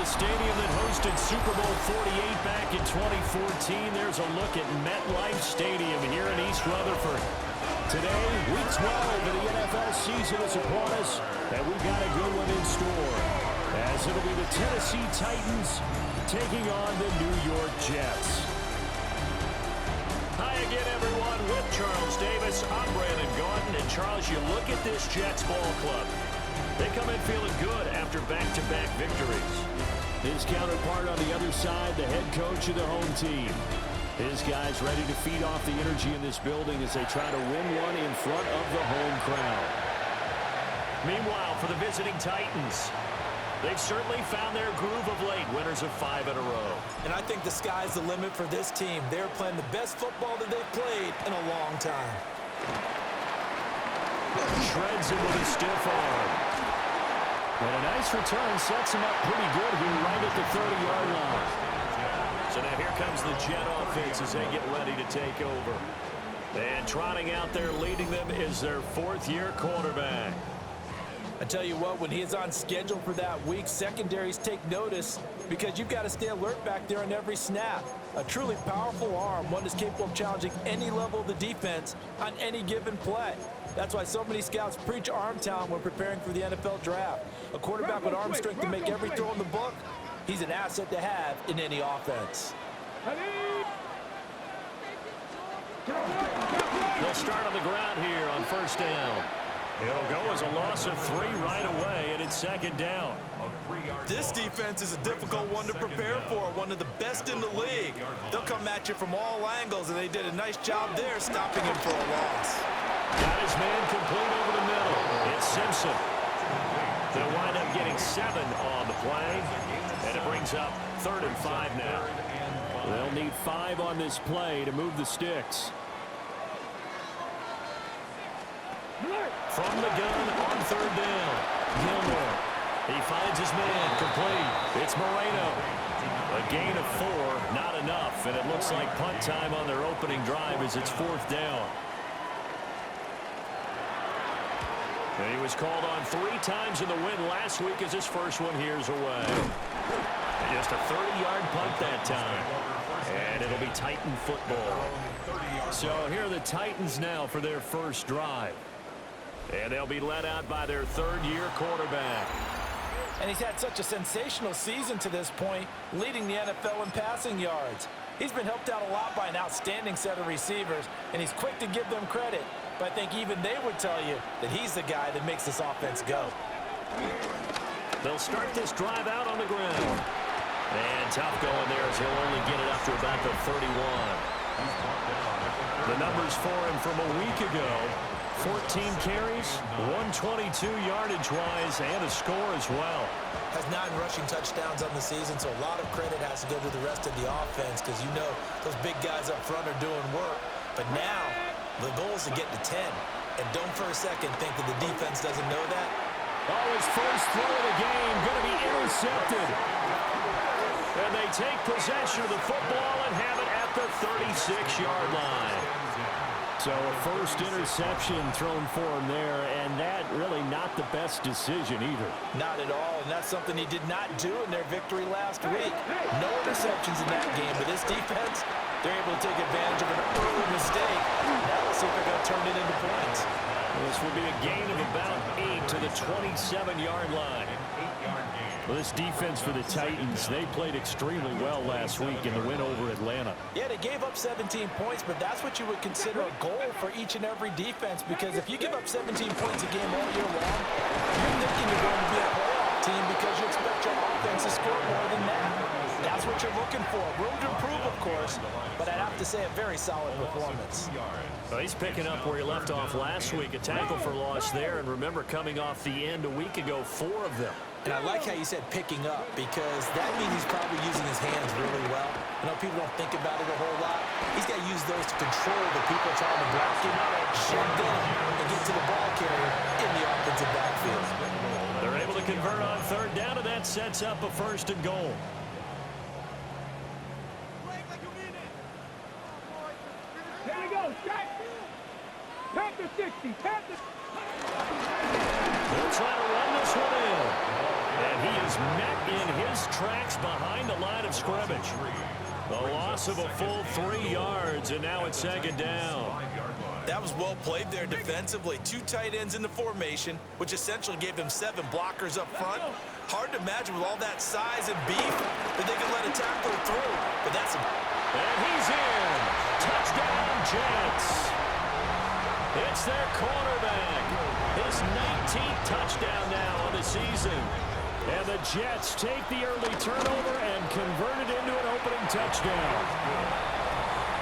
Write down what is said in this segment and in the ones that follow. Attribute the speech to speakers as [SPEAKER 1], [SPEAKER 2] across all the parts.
[SPEAKER 1] the stadium that hosted Super Bowl 48 back in 2014. There's a look at MetLife Stadium here in East Rutherford. Today, Week 12 of the NFL season is upon us, and we've got a good one in store, as it'll be the Tennessee Titans taking on the New York Jets. Hi again, everyone, with Charles Davis. I'm Brandon Gaudin, and Charles, you look at this Jets ball club. They come in feeling good after back-to-back victories. His counterpart on the other side, the head coach of the home team. His guys ready to feed off the energy in this building as they try to win one in front of the home crowd. Meanwhile, for the visiting Titans, they've certainly found their groove of late, winners of 5 in a row.
[SPEAKER 2] And I think the sky's the limit for this team. They're playing the best football that they've played in a long time.
[SPEAKER 1] Shreds him with a stiff arm. And a nice return sets him up pretty good here right at the 30-yard line. So now here comes the Jet offense as they get ready to take over. And trotting out there leading them is their 4th-year quarterback.
[SPEAKER 2] I tell you what, when he is on schedule for that week, secondaries take notice because you've got to stay alert back there on every snap. A truly powerful arm, one that's capable of challenging any level of the defense on any given play. That's why so many scouts preach arm talent when preparing for the NFL draft. A quarterback with arm strength to make every throw in the book, he's an asset to have in any offense.
[SPEAKER 1] They'll start on the ground here on first down. It'll go as a loss of 3 right away, and it's 2nd down.
[SPEAKER 2] This defense is a difficult one to prepare for, one of the best in the league. They'll come at you from all angles, and they did a nice job there stopping him for a loss.
[SPEAKER 1] Got his man complete over the middle. It's Simpson. They'll wind up getting 7 on the play, and it brings up 3rd and 5 now. They'll need 5 on this play to move the sticks. From the gun on 3rd down. Gilmore. He finds his man complete. It's Moreno. A gain of 4, not enough, and it looks like punt time on their opening drive as it's 4th down. And he was called on 3 times in the win last week as his first one here's away. Just a 30-yard punt that time. And it'll be Titan football. So here are the Titans now for their first drive. And they'll be led out by their 3rd-year quarterback.
[SPEAKER 2] And he's had such a sensational season to this point, leading the NFL in passing yards. He's been helped out a lot by an outstanding set of receivers, and he's quick to give them credit. But I think even they would tell you that he's the guy that makes this offense go.
[SPEAKER 1] They'll start this drive out on the ground. And tough going there as he'll only get it up to about the 31. The numbers for him from a week ago: 14 carries, 122 yardage-wise, and a score as well.
[SPEAKER 2] Has 9 rushing touchdowns on the season, so a lot of credit has to go to the rest of the offense because you know those big guys up front are doing work. But now the goal is to get to 10. And don't for a second think that the defense doesn't know that.
[SPEAKER 1] Oh, his first throw of the game going to be intercepted. And they take possession of the football and have it at the 36-yard line. So a first interception thrown for him there, and that really not the best decision either.
[SPEAKER 2] Not at all, and that's something he did not do in their victory last week. No interceptions in that game, but this defense, they're able to take advantage of an early mistake. Now let's see if they're going to turn it into points.
[SPEAKER 1] This will be a gain of about 8 to the 27-yard line. Well, this defense for the Titans, they played extremely well last week in the win over Atlanta.
[SPEAKER 2] Yeah, they gave up 17 points, but that's what you would consider a goal for each and every defense, because if you give up 17 points a game all year long, you're thinking you're going to be a playoff team because you expect your offense to score more than that. That's what you're looking for. Room to improve, of course, but I'd have to say a very solid performance.
[SPEAKER 1] Well, he's picking up where he left off last week. A tackle for loss there, and remember, coming off the end a week ago, 4 of them.
[SPEAKER 2] And I like how you said picking up, because that means he's probably using his hands really well. I know people don't think about it a whole lot. He's got to use those to control the people trying to block him, shut down, and get to the ball carrier in the offensive backfield.
[SPEAKER 1] They're able to convert on 3rd down, and that sets up a 1st and goal.
[SPEAKER 3] Here we go, strike. Panther 60, Panther.
[SPEAKER 1] They'll try to run this one in. And he is met in his tracks behind the line of scrimmage. A loss of a full 3 yards, and now it's second down.
[SPEAKER 2] That was well played there defensively. 2 tight ends in the formation, which essentially gave them 7 blockers up front. Hard to imagine with all that size and beef that they could let a tackler through. But that's
[SPEAKER 1] And he's in. Touchdown, Jets. It's their quarterback. His 19th touchdown now on the season. And the Jets take the early turnover and convert it into an opening touchdown.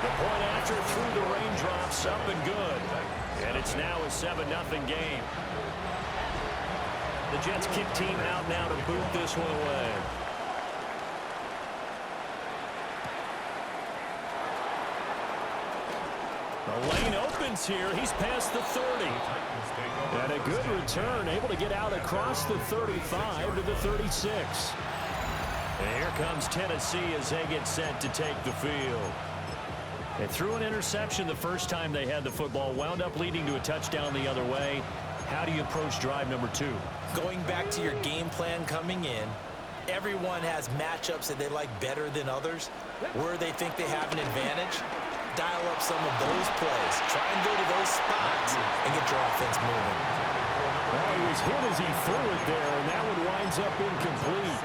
[SPEAKER 1] The point after through the raindrops, up and good. And it's now a 7-0 game. The Jets kick team out now to boot this one away. The lane opens here. He's past the 30. And a good return, able to get out across the 35 to the 36. And here comes Tennessee as they get set to take the field. They threw an interception the first time they had the football, wound up leading to a touchdown the other way. How do you approach drive number 2?
[SPEAKER 2] going back to your game plan coming in. Everyone has matchups that they like better than others, where they think they have an advantage. Dial up some of those plays. Try and go to those spots and get your offense moving.
[SPEAKER 1] Well, he was hit as he threw it there, and that one winds up incomplete.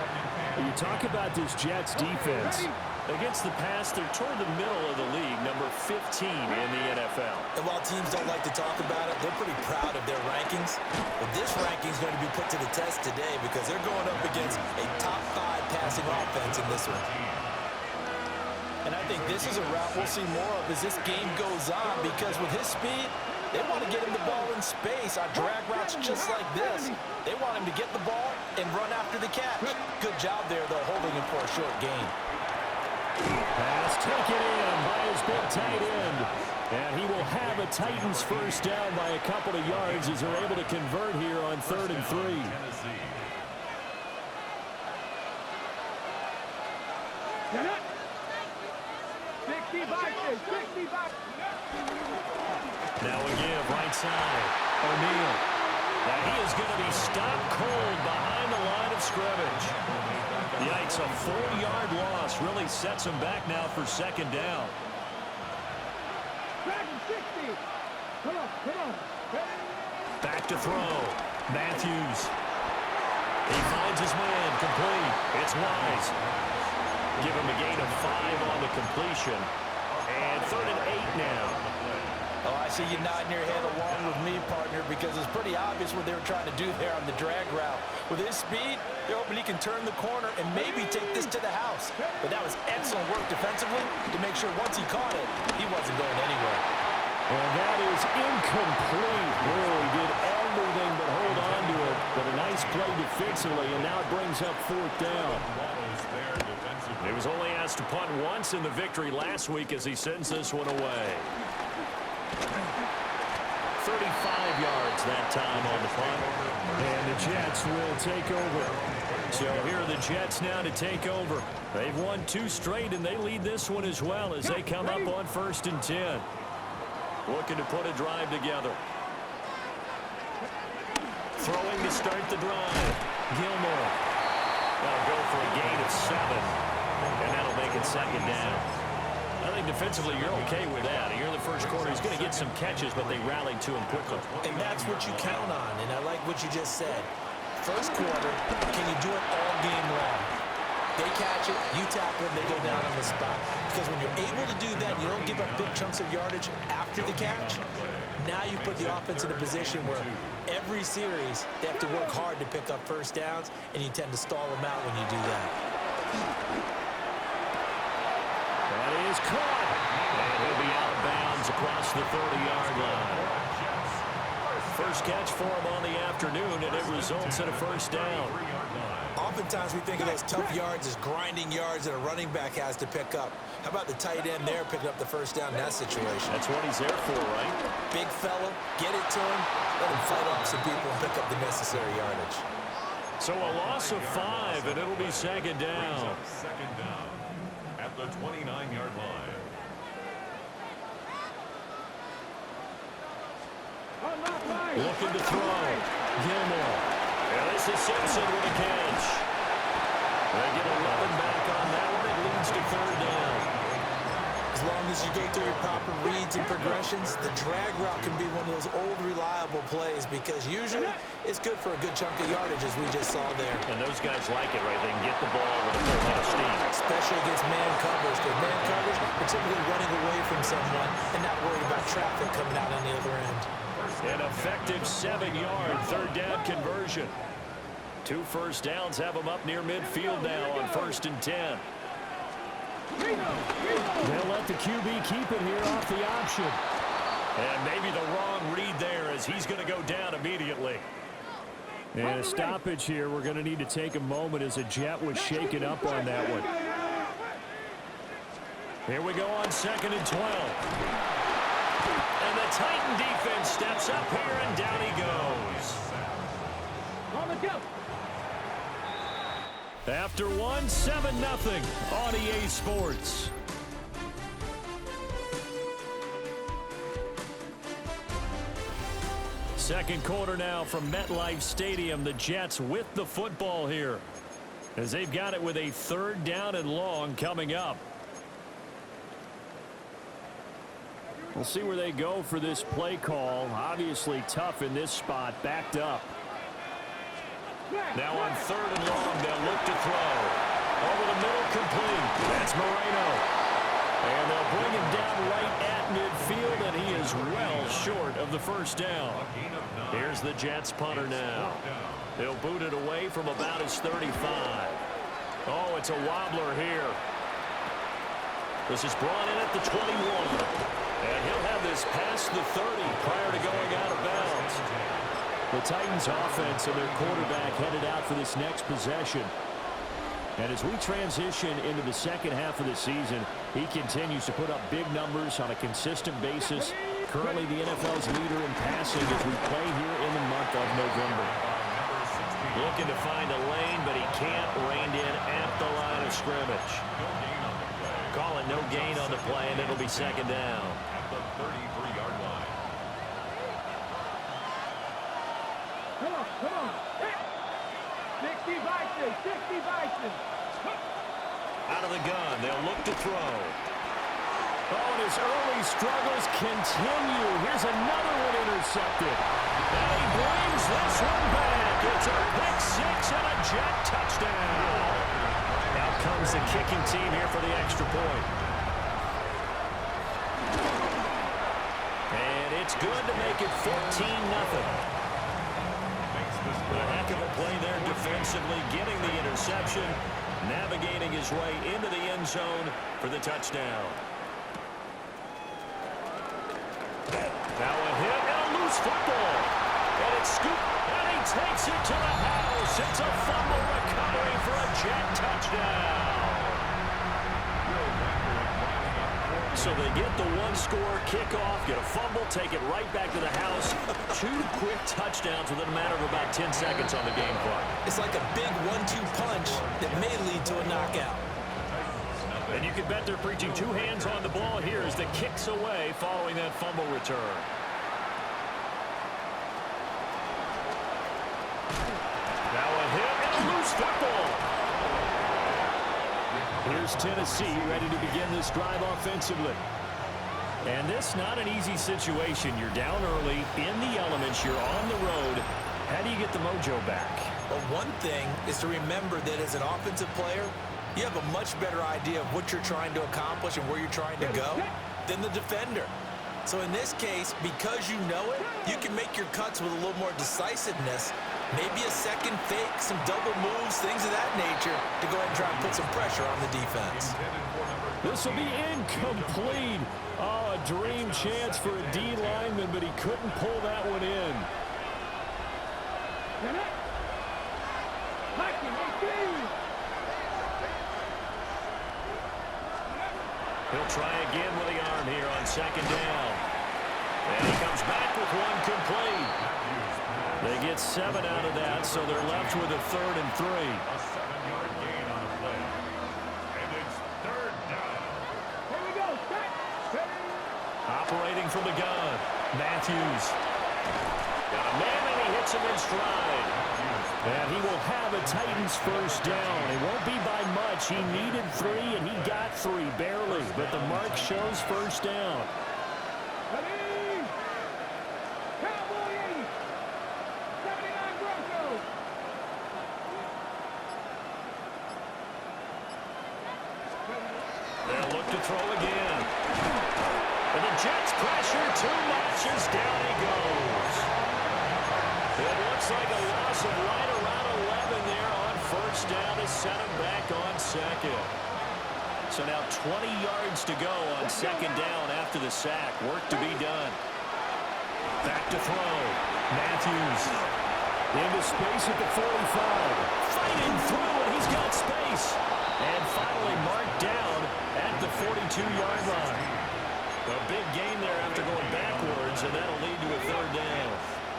[SPEAKER 1] You talk about this Jets defense. Against the pass, they're toward the middle of the league, number 15 in the NFL.
[SPEAKER 2] And while teams don't like to talk about it, they're pretty proud of their rankings. But this ranking is going to be put to the test today because they're going up against a top 5 passing offense in this one. And I think this is a route we'll see more of as this game goes on, because with his speed, they want to get him the ball in space on drag routes just like this. They want him to get the ball and run after the catch. Good job there, though, holding him for a short gain.
[SPEAKER 1] Pass taken in by his big tight end. And he will have a Titans first down by a couple of yards as they're able to convert here on 3rd and 3. Now we give right side. O'Neal. And he is going to be stopped cold behind the line of scrimmage. Yikes, a 4-yard loss really sets him back now for 2nd down. Back to throw. Matthews. He finds his man, complete. It's Wise. Give him a gain of 5 on the completion. And 3rd and 8 now.
[SPEAKER 2] Oh, I see you nodding your head along with me, partner, because it's pretty obvious what they were trying to do there on the drag route. With his speed, they're hoping he can turn the corner and maybe take this to the house. But that was excellent work defensively to make sure once he caught it, he wasn't going anywhere.
[SPEAKER 1] And that is incomplete. Really did everything but hold on to it. But a nice play defensively, and now it brings up 4th down. He was only asked to punt once in the victory last week as he sends this one away. 35 yards that time on the punt. And the Jets will take over. So here are the Jets now to take over. They've won 2 straight, and they lead this one as well as they come up on 1st and 10. Looking to put a drive together. Throwing to start the drive. Gilmore. That'll go for a gain of 7. And that'll make it 2nd down. I think defensively you're okay with that. Here in the first quarter, he's going to get some catches, but they rallied to him quickly.
[SPEAKER 2] And that's what you count on, and I like what you just said. First quarter, can you do it all game long? They catch it, you tackle them, they go down on the spot. Because when you're able to do that, you don't give up big chunks of yardage after the catch. Now you put the offense in a position where every series they have to work hard to pick up first downs, and you tend to stall them out when you do that.
[SPEAKER 1] That is caught. And he'll be out of bounds across the 30-yard line. First catch for him on the afternoon, and it results in a first down.
[SPEAKER 2] Oftentimes we think of those tough yards as grinding yards that a running back has to pick up. How about the tight end there picking up the first down in that situation?
[SPEAKER 1] That's what he's there for, right?
[SPEAKER 2] Big fella, get it to him, let him fight off some people and pick up the necessary yardage.
[SPEAKER 1] So a loss of 5, and it'll be 2nd down.
[SPEAKER 4] 2nd down at the 29-yard line.
[SPEAKER 1] Looking to throw. Gilmore. And this is Simpson with a catch. They get 11 back on that one. It leads to third down.
[SPEAKER 2] As long as you go through your proper reads and progressions, the drag route can be one of those old reliable plays because usually it's good for a good chunk of yardage, as we just saw there.
[SPEAKER 1] And those guys like it, right? They can get the ball with a full head of steam.
[SPEAKER 2] Especially against man covers. Because man covers are typically running away from someone and not worried about traffic coming out on the other end.
[SPEAKER 1] An effective 7-yard third down conversion. 2 first downs have them up near midfield now on 1st and 10. They'll let the QB keep it here off the option. And maybe the wrong read there as he's going to go down immediately. And a stoppage here. We're going to need to take a moment as a Jet was shaken up on that one. Here we go on 2nd and 12. And the Titan defense steps up here, and down he goes.
[SPEAKER 3] On the go.
[SPEAKER 1] After one, 7-0 on EA Sports. Second quarter now from MetLife Stadium. The Jets with the football here as they've got it with a 3rd down and long coming up. We'll see where they go for this play call. Obviously tough in this spot, backed up. Now on 3rd and long, they'll look to throw. Over the middle, complete. That's Moreno. And they'll bring him down right at midfield, and he is well short of the first down. Here's the Jets punter now. They'll boot it away from about his 35. Oh, it's a wobbler here. This is brought in at the 21. And he'll have this past the 30 prior to going out of bounds. The Titans offense and their quarterback headed out for this next possession. And as we transition into the second half of the season, he continues to put up big numbers on a consistent basis. Currently the NFL's leader in passing as we play here in the month of November. Looking to find a lane, but he can't. Reined in at the line of scrimmage. Call it no gain on the play, and it'll be 2nd down.
[SPEAKER 4] At the 33-yard line.
[SPEAKER 3] Come on. 60 Bison, 60 Bison.
[SPEAKER 1] Out of the gun, they'll look to throw. Oh, and his early struggles continue. Here's another one intercepted. And he brings this one back. It's a pick 6 and a Jet touchdown. Out comes the kicking team here for the extra point. And it's good to make it 14-0. A heck of a play there defensively, getting the interception, navigating his way into the end zone for the touchdown. Now a hit and a loose football. And it's scooped, and he takes it to the house. It's a fumble recovery for a Jet touchdown. So they get the one-score kickoff, get a fumble, take it right back to the house. 2 quick touchdowns within a matter of about 10 seconds on the game clock.
[SPEAKER 2] It's like a big 1-2 punch that may lead to a knockout.
[SPEAKER 1] And you can bet they're preaching 2 hands on the ball here as the kicks away following that fumble return. Now a hit and a loose football. Here's Tennessee ready to begin this drive offensively. And this not an easy situation. You're down early, in the elements, you're on the road. How do you get the mojo back?
[SPEAKER 2] Well, one thing is to remember that as an offensive player, you have a much better idea of what you're trying to accomplish and where you're trying to go than the defender. So in this case, because you know it, you can make your cuts with a little more decisiveness. Maybe a second fake, some double moves, things of that nature to go ahead and try and put some pressure on the defense.
[SPEAKER 1] This will be incomplete. Oh, a dream chance for a D lineman, but he couldn't pull that one in. He'll try again with the arm here on 2nd down. And he comes back with one complete. They get 7 out of that, so they're left with a 3rd and 3.
[SPEAKER 4] A 7-yard gain on the play. And it's 3rd down.
[SPEAKER 3] Here we go. Set.
[SPEAKER 1] Operating from the gun, Matthews. Got a man, and he hits him in stride. And he will have a Titans first down. It won't be by much. He needed 3, and he got 3, barely. But the mark shows first down.
[SPEAKER 3] Ready? Cowboy 80. 79 Broncos.
[SPEAKER 1] They'll look to throw again. And the Jets pressure too much as down he goes. It looks like a loss of right around 11 there on first down to set him back on second. So now 20 yards to go on second down after the sack. Work to be done. Back to throw. Matthews into space at the 45. Fighting through, and he's got space. And finally marked down at the 42-yard line. A big gain there after going backwards, and that'll lead to a third down.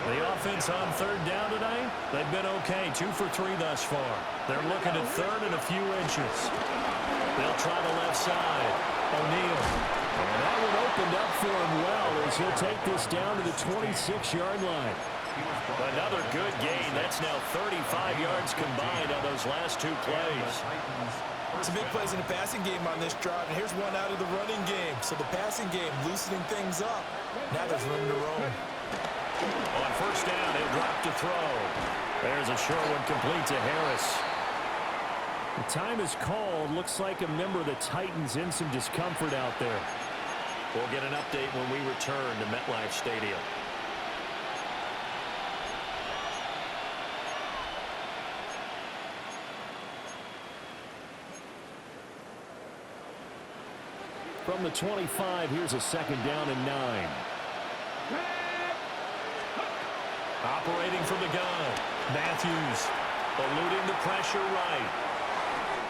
[SPEAKER 1] The offense on third down tonight, they've been okay. 2 for 3 thus far. They're looking at third and a few inches. They'll try the left side. O'Neal. And that one opened up for him well as he'll take this down to the 26-yard line. Another good gain. That's now 35 yards combined on those last 2 plays.
[SPEAKER 2] Some big plays in the passing game on this drive, and here's one out of the running game. So the passing game loosening things up. Now there's room to roam.
[SPEAKER 1] On first down, he'll drop to throw. There's a short one complete to Harris. The time is called. Looks like a member of the Titans in some discomfort out there. We'll get an update when we return to MetLife Stadium. From the 25, here's a second down and 9. Operating from the gun. Matthews eluding the pressure right.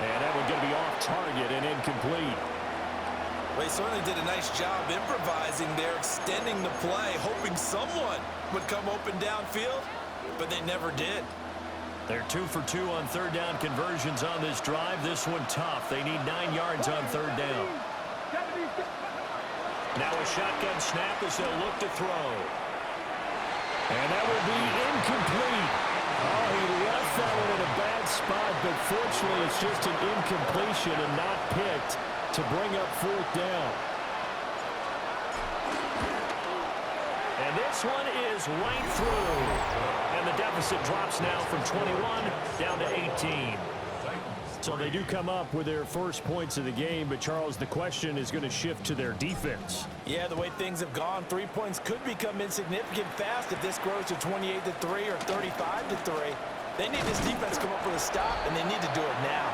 [SPEAKER 1] And that one going to be off target and incomplete.
[SPEAKER 2] Well, he certainly did a nice job improvising there, extending the play, hoping someone would come open downfield, but they never did.
[SPEAKER 1] They're 2 for 2 on third down conversions on this drive. This one tough. They need 9 yards on third down. Now a shotgun snap as they'll look to throw. And that will be incomplete. Oh, he left that one in a bad spot, but fortunately it's just an incompletion and not picked to bring up fourth down. And this one is right through. And the deficit drops now from 21 down to 18. So they do come up with their first points of the game, but Charles, the question is going to shift to their defense.
[SPEAKER 2] Yeah, the way things have gone, 3 points could become insignificant fast if this grows to 28-3 or 35-3. They need this defense to come up with a stop, and they need to do it now.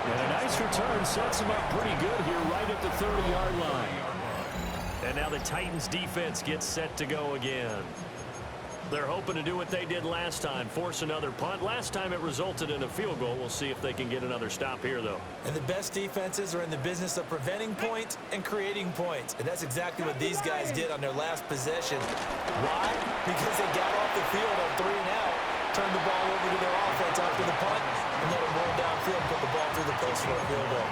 [SPEAKER 1] And a nice return sets them up pretty good here right at the 30-yard line. And now the Titans defense gets set to go again. They're hoping to do what they did last time, force another punt. Last time it resulted in a field goal. We'll see if they can get another stop here, though.
[SPEAKER 2] And the best defenses are in the business of preventing points and creating points. And that's exactly what these guys did on their last possession. Why? Because they got off the field on 3 and out, turned the ball over to their offense after the punt, and let them roll downfield and put the ball through the post for a field goal.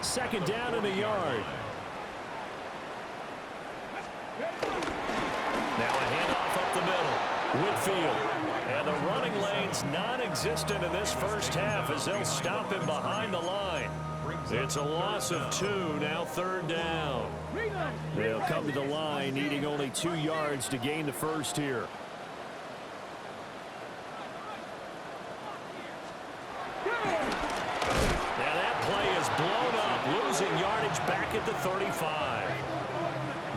[SPEAKER 1] Second down in the yard. Now a handoff up the middle. Whitfield. And the running lane's non-existent in this first half as they'll stop him behind the line. It's a loss of 2, now third down. They'll come to the line needing only 2 yards to gain the first here. Now that play is blown up, losing yardage back at the 35.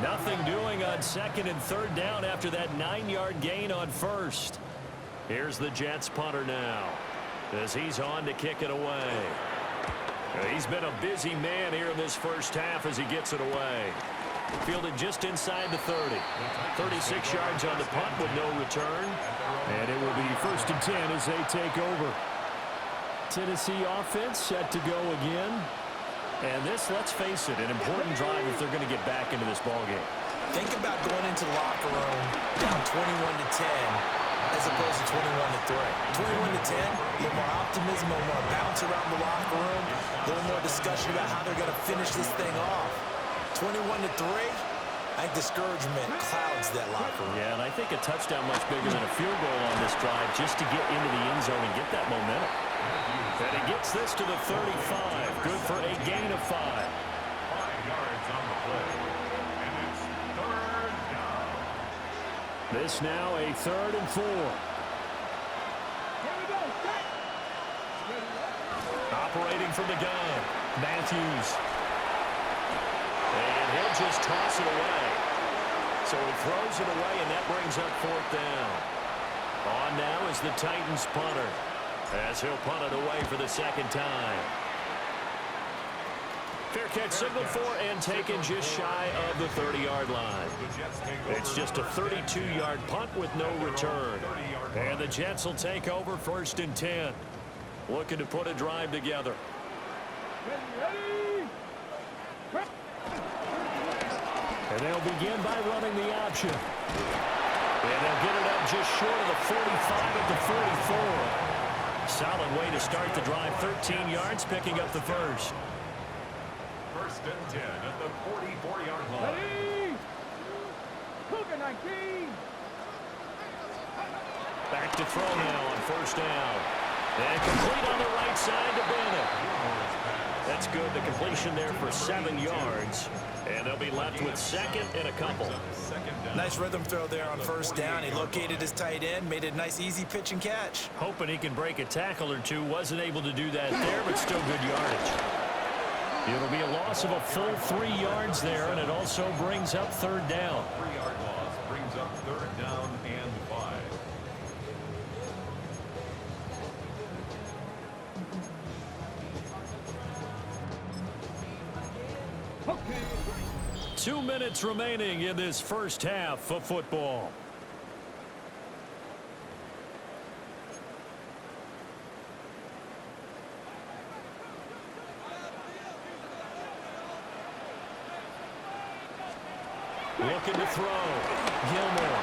[SPEAKER 1] Nothing doing on second and third down after that 9-yard gain on first. Here's the Jets punter now as he's on to kick it away. He's been a busy man here in this first half as he gets it away. Fielded just inside the 30. 36 yards on the punt with no return. And it will be first and 10 as they take over. Tennessee offense set to go again. And this, let's face it, an important drive if they're going to get back into this ballgame.
[SPEAKER 2] Think about going into the locker room down 21-10 as opposed to 21-3. 21-10, a little more optimism, a little more bounce around the locker room, a little more discussion about how they're going to finish this thing off. 21-3, I think discouragement clouds that locker room.
[SPEAKER 1] Yeah, and I think a touchdown much bigger than a field goal on this drive just to get into the end zone and get that momentum. And he gets this to the 35. Good for a gain of 5.
[SPEAKER 4] 5 yards on the play. And it's 3rd down.
[SPEAKER 1] This now a 3rd and 4.
[SPEAKER 3] Here we go. Set.
[SPEAKER 1] Operating from the gun, Matthews. And he'll just toss it away. So he throws it away, and that brings up 4th down. On now is the Titans punter, as he'll punt it away for the 2nd time. Fair catch signaled for and taken just shy of the 30-yard line. It's just a 32-yard punt with no return. And the Jets will take over 1st and 10. Looking to put a drive together.
[SPEAKER 3] Ready.
[SPEAKER 1] And they'll begin by running the option. And they'll get it up just short of the 45 at the 44. Solid way to start the drive. 13 yards, picking up the first.
[SPEAKER 4] 1st and 10 at the 44-yard line.
[SPEAKER 3] Ready. Cougar 19.
[SPEAKER 1] Back to throw now on 1st down. And complete on the right side to Bennett. That's good. The completion there for 7 yards. And they'll be left with 2nd and a couple.
[SPEAKER 2] Nice rhythm throw there on 1st down. He located his tight end, made it a nice easy pitch and catch.
[SPEAKER 1] Hoping he can break a tackle or two. Wasn't able to do that there, but still good yardage. It'll be a loss of a full 3 yards there, and it also brings up 3rd down.
[SPEAKER 4] 3-yard loss brings up 3rd down and 5.
[SPEAKER 3] Okay.
[SPEAKER 1] 2 minutes remaining in this first half of football. Looking to throw. Gilmore.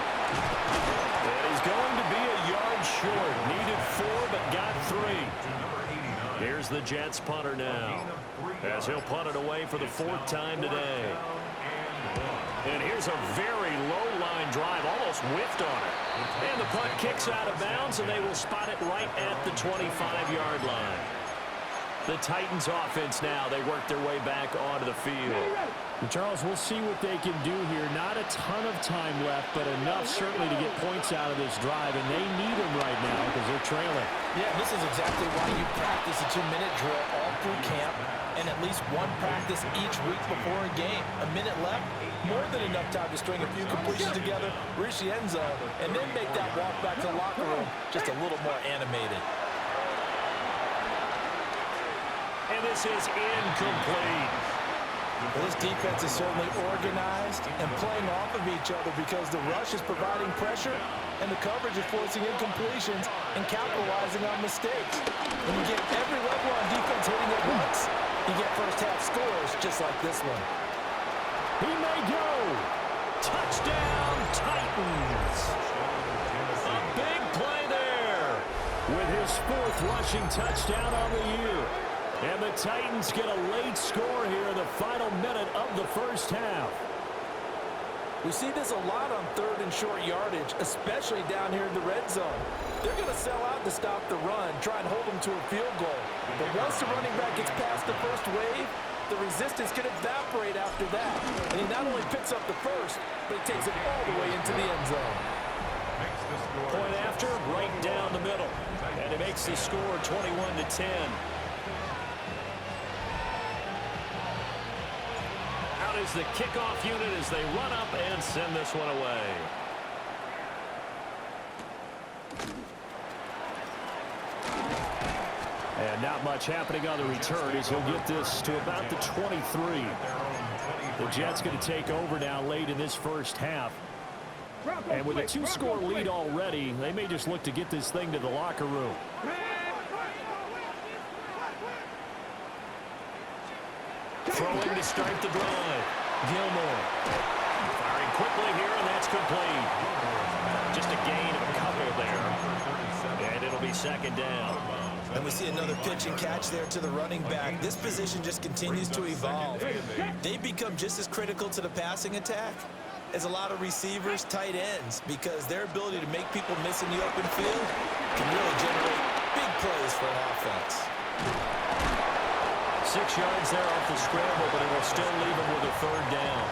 [SPEAKER 1] And he's going to be a yard short. Needed 4, but got 3. Here's the Jets punter now, as he'll punt it away for the 4th time today. And here's a very low-line drive, almost whiffed on it. And the punt kicks out of bounds, and they will spot it right at the 25-yard line. The Titans offense now, they work their way back onto the field. Charles, we'll see what they can do here. Not a ton of time left, but enough certainly to get points out of this drive, and they need them right now because they're trailing.
[SPEAKER 2] Yeah, this is exactly why you practice a 2-minute drill all through camp and at least one practice each week before a game. A minute left, more than enough time to string a few completions together, reach the end zone, and then make that walk back to the locker room just a little more animated.
[SPEAKER 1] And this is incomplete.
[SPEAKER 2] Well, this defense is certainly organized and playing off of each other because the rush is providing pressure and the coverage is forcing incompletions and capitalizing on mistakes. When you get every level on defense hitting at once, you get first-half scores just like this one.
[SPEAKER 1] He may go. Touchdown, Titans. A big play there with his 4th rushing touchdown on the year. And the Titans get a late score here in the final minute of the first half.
[SPEAKER 2] We see this a lot on 3rd and short yardage, especially down here in the red zone. They're going to sell out to stop the run, try and hold them to a field goal. But once the running back gets past the first wave, the resistance can evaporate after that. And he not only picks up the first, but he takes it all the way into the end zone.
[SPEAKER 1] Point after, right down the middle. And it makes the score 21-10. Out is the kickoff unit as they run up and send this one away. And not much happening on the return as he'll get this to about the 23. The Jets going to take over now late in this first half. And with a 2-score lead already, they may just look to get this thing to the locker room. Throwing to start the drive. Gilmore. Firing quickly here, and that's complete. Just a gain of a couple there. And it'll be second down.
[SPEAKER 2] And we see another pitch and catch there to the running back. This position just continues to evolve. They become just as critical to the passing attack as a lot of receivers, tight ends, because their ability to make people miss in the open field can really generate big plays for an offense.
[SPEAKER 1] 6 yards there off the scramble, but it will still leave him with a third down.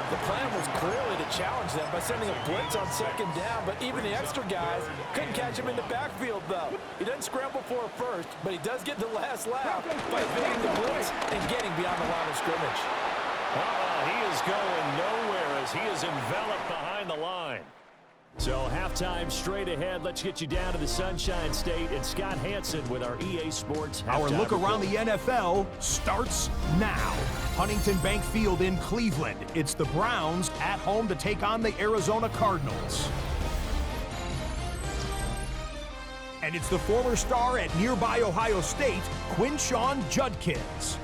[SPEAKER 2] The plan was clearly to challenge them by sending a blitz on second down, but even the extra guys couldn't catch him in the backfield, though. He doesn't scramble for a first, but he does get the last laugh by evading the blitz and getting beyond the line of scrimmage.
[SPEAKER 1] He is going nowhere as he is enveloped behind the line. So halftime straight ahead. Let's get you down to the Sunshine State and Scott Hansen with our EA Sports halftime
[SPEAKER 5] Our look around
[SPEAKER 1] report.
[SPEAKER 5] the NFL starts now. Huntington Bank Field in Cleveland. It's the Browns at home to take on the Arizona Cardinals. And it's the former star at nearby Ohio State, Quinshon Judkins.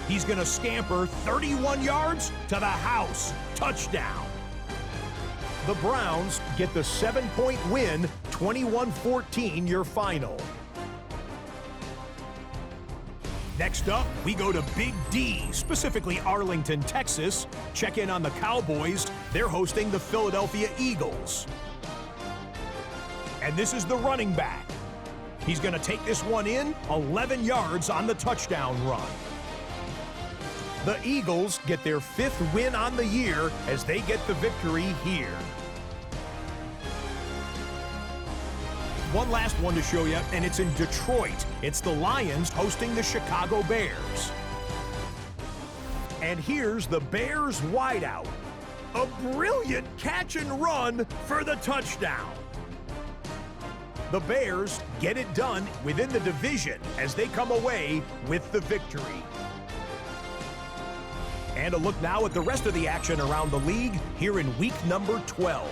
[SPEAKER 5] He's going to scamper 31 yards to the house. Touchdown. The Browns get the 7-point win, 21-14 your final. Next up, we go to Big D, specifically Arlington, Texas. Check in on the Cowboys. They're hosting the Philadelphia Eagles. And this is the running back. He's going to take this one in, 11 yards on the touchdown run. The Eagles get their 5th win on the year as they get the victory here. One last one to show you, and it's in Detroit. It's the Lions hosting the Chicago Bears. And here's the Bears wideout. A brilliant catch and run for the touchdown. The Bears get it done within the division as they come away with the victory. And a look now at the rest of the action around the league here in week number 12.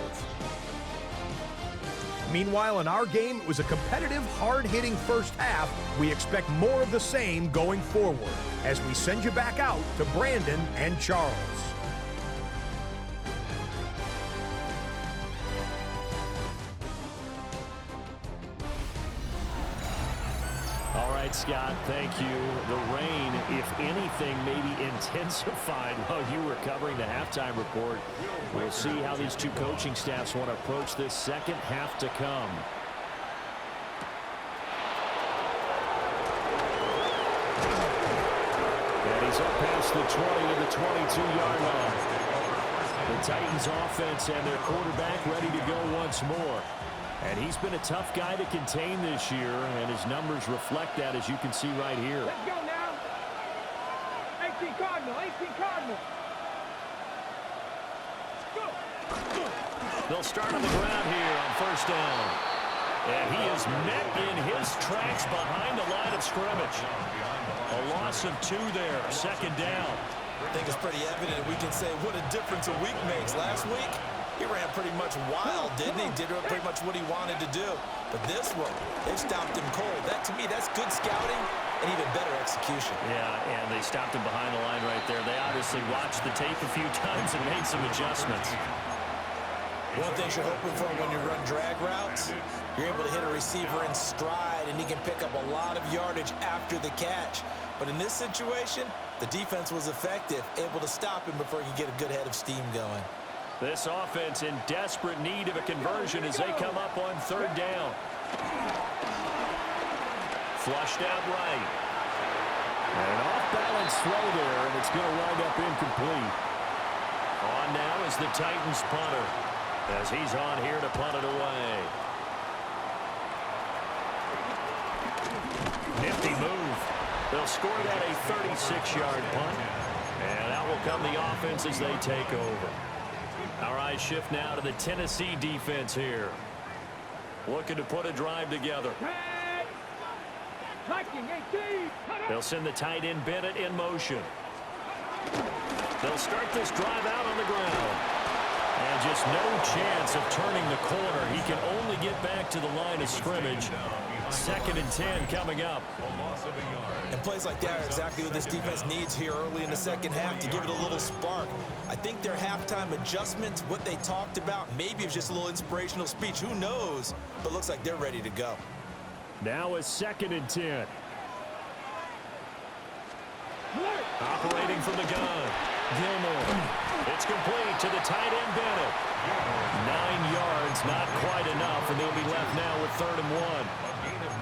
[SPEAKER 5] Meanwhile, in our game, it was a competitive, hard-hitting first half. We expect more of the same going forward as we send you back out to Brandon and Charles.
[SPEAKER 1] All right, Scott, thank you. The rain, if anything, maybe intensified while you were covering the halftime report. We'll see how these two coaching staffs want to approach this second half to come. And he's up past the 20 to the 22-yard line. The Titans offense and their quarterback ready to go once more. And he's been a tough guy to contain this year, and his numbers reflect that, as you can see right here.
[SPEAKER 3] Let's go now. 18 Cardinal, 18 Cardinal. Go.
[SPEAKER 1] They'll start on the ground here on first down. And he is met in his tracks behind the line of scrimmage. A loss of 2 there, second down.
[SPEAKER 2] I think it's pretty evident we can say what a difference a week makes. Last week, he ran pretty much wild, didn't he? Did pretty much what he wanted to do. But this one, they stopped him cold. That, to me, that's good scouting and even better execution.
[SPEAKER 1] Yeah, and they stopped him behind the line right there. They obviously watched the tape a few times and made some adjustments.
[SPEAKER 2] One thing you're hoping for when you run drag routes, you're able to hit a receiver in stride, and he can pick up a lot of yardage after the catch. But in this situation, the defense was effective, able to stop him before he could get a good head of steam going.
[SPEAKER 1] This offense in desperate need of a conversion as they come up on third down. Flushed out right. And an off-balance throw there, and it's going to wind up incomplete. On now is the Titans punter, as he's on here to punt it away. Nifty move. They'll score that a 36-yard punt. And out will come the offense as they take over. All right, shift now to the Tennessee defense here. Looking to put a drive together. They'll send the tight end Bennett in motion. They'll start this drive out on the ground. And just no chance of turning the corner. He can only get back to the line of scrimmage. 2nd and 10 coming up.
[SPEAKER 2] And plays like that are exactly what this defense needs here early in the second half to give it a little spark. I think their halftime adjustments, what they talked about, maybe it was just a little inspirational speech. Who knows? But looks like they're ready to go.
[SPEAKER 1] Now it's 2nd and 10. Operating from the gun. Gilmore. It's complete to the tight end, Bennett. 9 yards, not quite enough, and they'll be left now with 3rd and 1.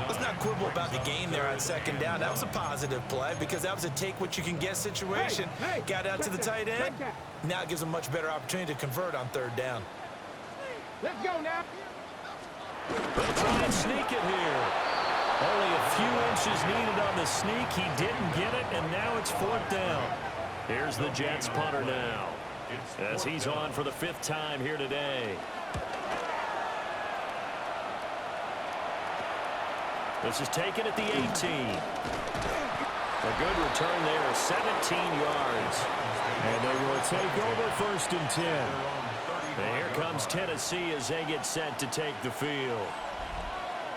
[SPEAKER 2] Let's not quibble about the game there on 2nd down. That was a positive play because that was a take-what-you-can-get situation. Got out to the tight end. Now it gives them a much better opportunity to convert on 3rd down.
[SPEAKER 3] Let's go now.
[SPEAKER 1] They'll try and sneak it here. Only a few inches needed on the sneak. He didn't get it, and now it's 4th down. Here's the Jets punter now, as he's on for the 5th time here today. This is taken at the 18. A good return there, 17 yards. And they will take over 1st and 10. And here comes Tennessee as they get set to take the field.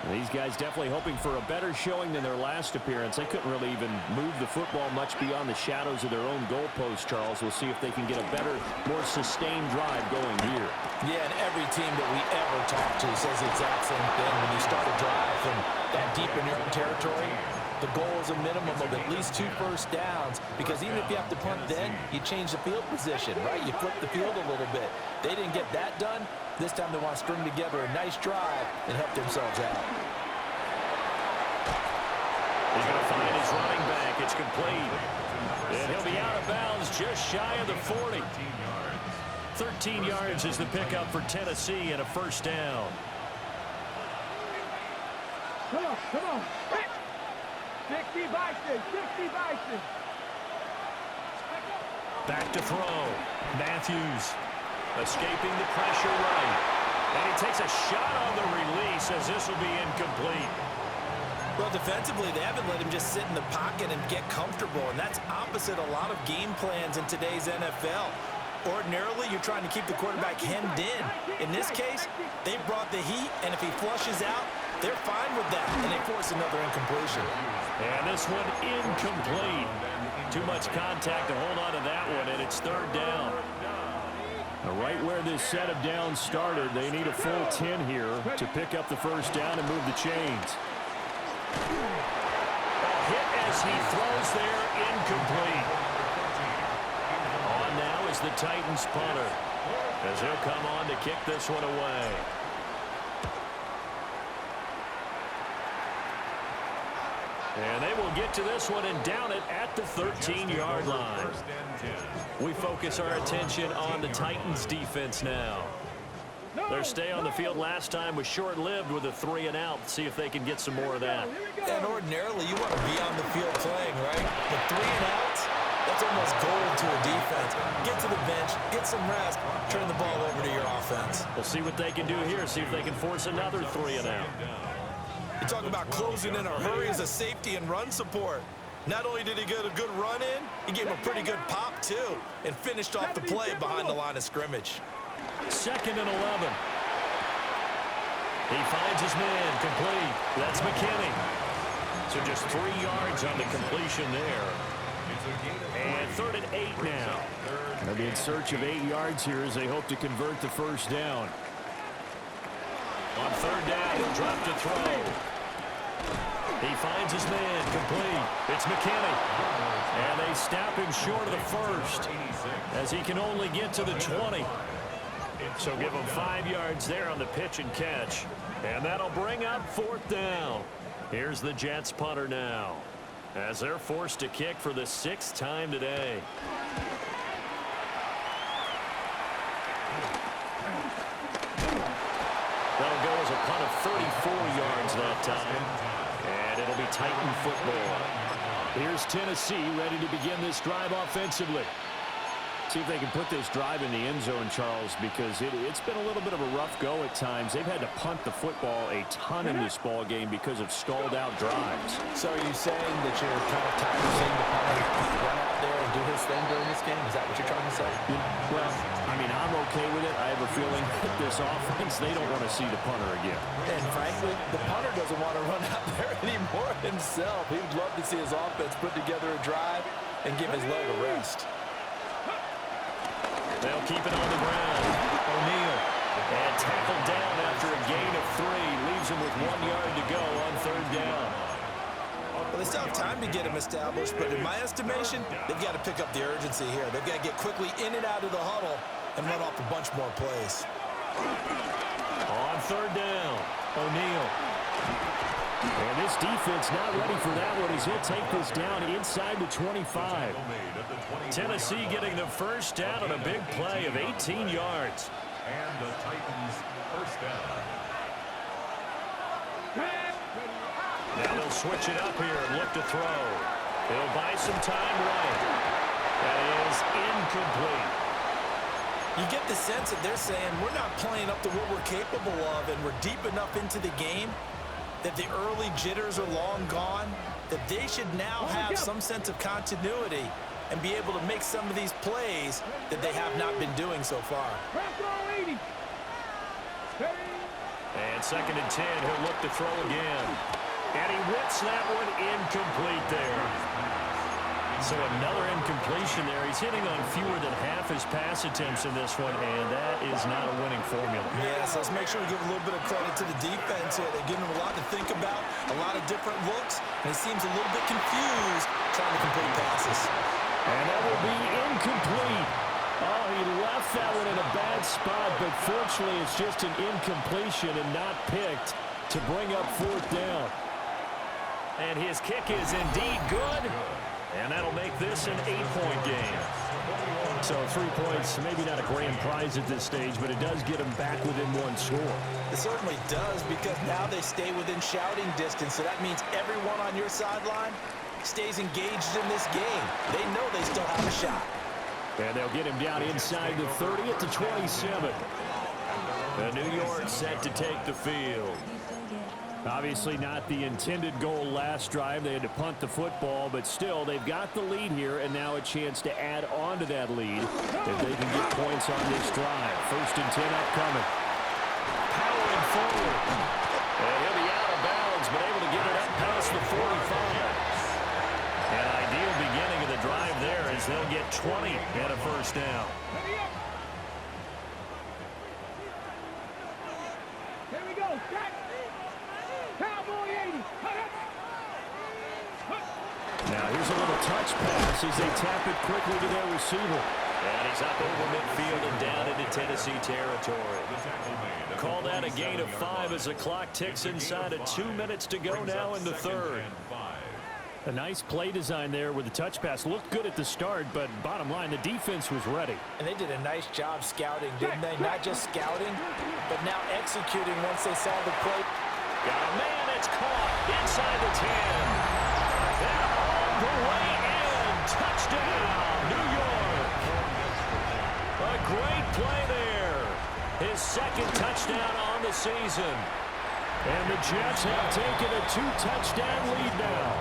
[SPEAKER 1] These guys definitely hoping for a better showing than their last appearance. They couldn't really even move the football much beyond the shadows of their own goalpost, Charles. We'll see if they can get a better, more sustained drive going here.
[SPEAKER 2] Yeah, and every team that we ever talk to says the exact same thing. When you start a drive from that deep in your own territory, the goal is a minimum of at least 2 first downs, because even if you have to punt then, you change the field position, right? You flip the field a little bit. They didn't get that done. This time they want to string together a nice drive and help themselves out.
[SPEAKER 1] He's going to find his running back. It's complete. And he'll be out of bounds just shy of the 40. 13 yards is the pickup for Tennessee and a 1st down.
[SPEAKER 3] Come on, come on. 60 Bison, 60 Bison.
[SPEAKER 1] Back to throw. Matthews escaping the pressure right. And he takes a shot on the release as this will be incomplete.
[SPEAKER 2] Well, defensively, they haven't let him just sit in the pocket and get comfortable, and that's opposite a lot of game plans in today's NFL. Ordinarily, you're trying to keep the quarterback hemmed in. In this case, they brought the heat, and if he flushes out, they're fine with that, and they force another incompletion.
[SPEAKER 1] And this one incomplete. Too much contact to hold on to that one, and it's 3rd down. Right where this set of downs started, they need a full 10 here to pick up the 1st down and move the chains. A hit as he throws there, incomplete. On now is the Titans punter, as he'll come on to kick this one away. And they will get to this one and down it at the 13-yard line. We focus our attention on the Titans defense now. Their stay on the field last time was short-lived with a 3-and-out. See if they can get some more of that.
[SPEAKER 2] And ordinarily, you want to be on the field playing, right? But 3-and-outs, that's almost gold to a defense. Get to the bench, get some rest, turn the ball over to your offense.
[SPEAKER 1] We'll see what they can do here, see if they can force another 3-and-out.
[SPEAKER 2] You talk about closing in a hurry as a safety and run support. Not only did he get a good run in, he gave him a pretty good pop, too, and finished off the play behind the line of scrimmage.
[SPEAKER 1] 2nd and 11. He finds his man, complete. That's McKinney. So just 3 yards on the completion there. And 3rd and 8 now. They'll be in search of 8 yards here as they hope to convert the 1st down. On 3rd down, he'll drop to throw. He finds his man, complete. It's McKinney. And they snap him short of the 1st, as he can only get to the 20. So give him 5 yards there on the pitch and catch. And that'll bring up 4th down. Here's the Jets punter now, as they're forced to kick for the 6th time today. That'll go as a punt of 34 yards that time. And it'll be Titan football. Here's Tennessee ready to begin this drive offensively. See if they can put this drive in the end zone, Charles, because it's been a little bit of a rough go at times. They've had to punt the football a ton in this ball game because of stalled out drives.
[SPEAKER 2] So are you saying that you're kind of tired of seeing the punter run out there and do his thing during this game? Is that what you're trying to say?
[SPEAKER 5] Well, I'm
[SPEAKER 1] mean, I'm okay with it. I have a feeling that this offense, they don't want to see the punter again.
[SPEAKER 2] And frankly, the punter doesn't want to run out there anymore himself. He would love to see his offense put together a drive and give his leg a rest.
[SPEAKER 1] They'll keep it on the ground. O'Neal. And tackled down after a gain of 3. Leaves him with 1 yard to go on 3rd down.
[SPEAKER 2] Well, they still have time to get him established, but in my estimation, they've got to pick up the urgency here. They've got to get quickly in and out of the huddle and run off a bunch more plays.
[SPEAKER 1] On 3rd down, O'Neal. And this defense not ready for that one as he'll take this down inside the 25. Tennessee getting the first down on a big play of 18 yards.
[SPEAKER 4] And the Titans first down.
[SPEAKER 1] Now they'll switch it up here and look to throw. They'll buy some time right. That is incomplete.
[SPEAKER 2] You get the sense that they're saying we're not playing up to what we're capable of, and we're deep enough into the game that the early jitters are long gone, that they should now have some sense of continuity and be able to make some of these plays that they have not been doing so far.
[SPEAKER 1] And 2nd and 10, he'll look to throw again. And he whips that one incomplete there. So another incompletion there. He's hitting on fewer than half his pass attempts in this one, and that is not a winning formula.
[SPEAKER 2] Yes, let's make sure we give a little bit of credit to the defense here. They're giving him a lot to think about, a lot of different looks, and he seems a little bit confused trying to complete passes.
[SPEAKER 1] And that will be incomplete. Oh, he left that one in a bad spot, but fortunately it's just an incompletion and not picked to bring up 4th down. And his kick is indeed good. And that'll make this an 8-point game. So 3 points, maybe not a grand prize at this stage, but it does get them back within 1 score.
[SPEAKER 2] It certainly does, because now they stay within shouting distance. So that means everyone on your sideline stays engaged in this game. They know they still have a shot.
[SPEAKER 1] And they'll get him down inside the 30 at the 27. The New York set to take the field. Obviously not the intended goal last drive. They had to punt the football, but still they've got the lead here, and now a chance to add on to that lead if they can get points on this drive. 1st and 10 upcoming. Powering forward. And he'll be out of bounds, but able to get it up past the 45. An ideal beginning of the drive there as they'll get 20 and a 1st down.
[SPEAKER 3] Here we go. Cowboy 80.
[SPEAKER 1] Now here's a little touch pass as they tap it quickly to their receiver. And he's up over midfield and down into Tennessee territory. Call that a gain of 5 as the clock ticks inside of 2 minutes to go now in the 3rd. A nice play design there with the touch pass. Looked good at the start, but bottom line, the defense was ready.
[SPEAKER 2] And they did a nice job scouting, didn't they? Not just scouting, but now executing once they saw the play.
[SPEAKER 1] Got a man that's caught inside the 10. And all the way in. Touchdown, New York. A great play there. His 2nd touchdown on the season. And the Jets have taken a 2-touchdown lead now.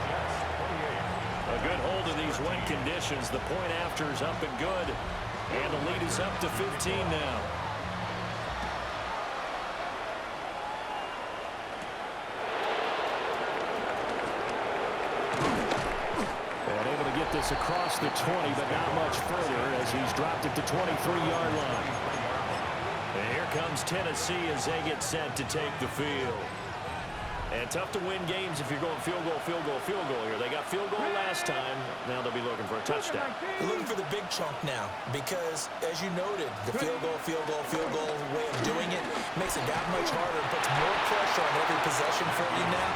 [SPEAKER 1] A good hold of these wet conditions. The point after is up and good. And the lead is up to 15 now. And able to get this across the 20, but not much further as he's dropped it to 23-yard line. And here comes Tennessee as they get set to take the field. And tough to win games if you're going field goal, field goal, field goal here. They got field goal last time. Now they'll be looking for a touchdown.
[SPEAKER 2] They're looking for the big chunk now because, as you noted, the field goal way of doing it makes it that much harder and puts more pressure on every possession for you now.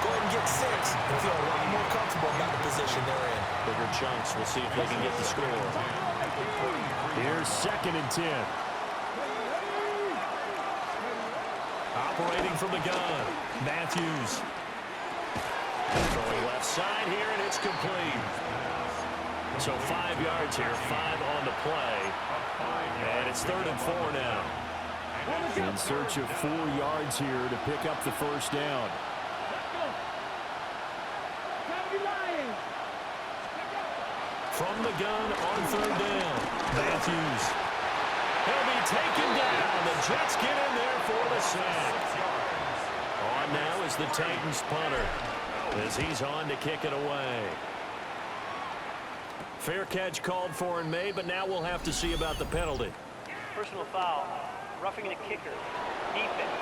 [SPEAKER 2] Go ahead and get 6 and feel a lot more comfortable about the position they're in.
[SPEAKER 1] Bigger chunks. We'll see if they can get the score. Here's 2nd and 10. Operating from the gun, Matthews. Throwing left side here, and it's complete. So 5 yards here, 5 on the play. And it's 3rd and 4 now. In search of 4 yards here to pick up the 1st down. From the gun on 3rd down, Matthews. He'll be taken down. The Jets get in there for the sack. On now is the Titans punter as he's on to kick it away. Fair catch called for and made, but now we'll have to see about the penalty.
[SPEAKER 6] Personal foul, roughing the kicker, defense.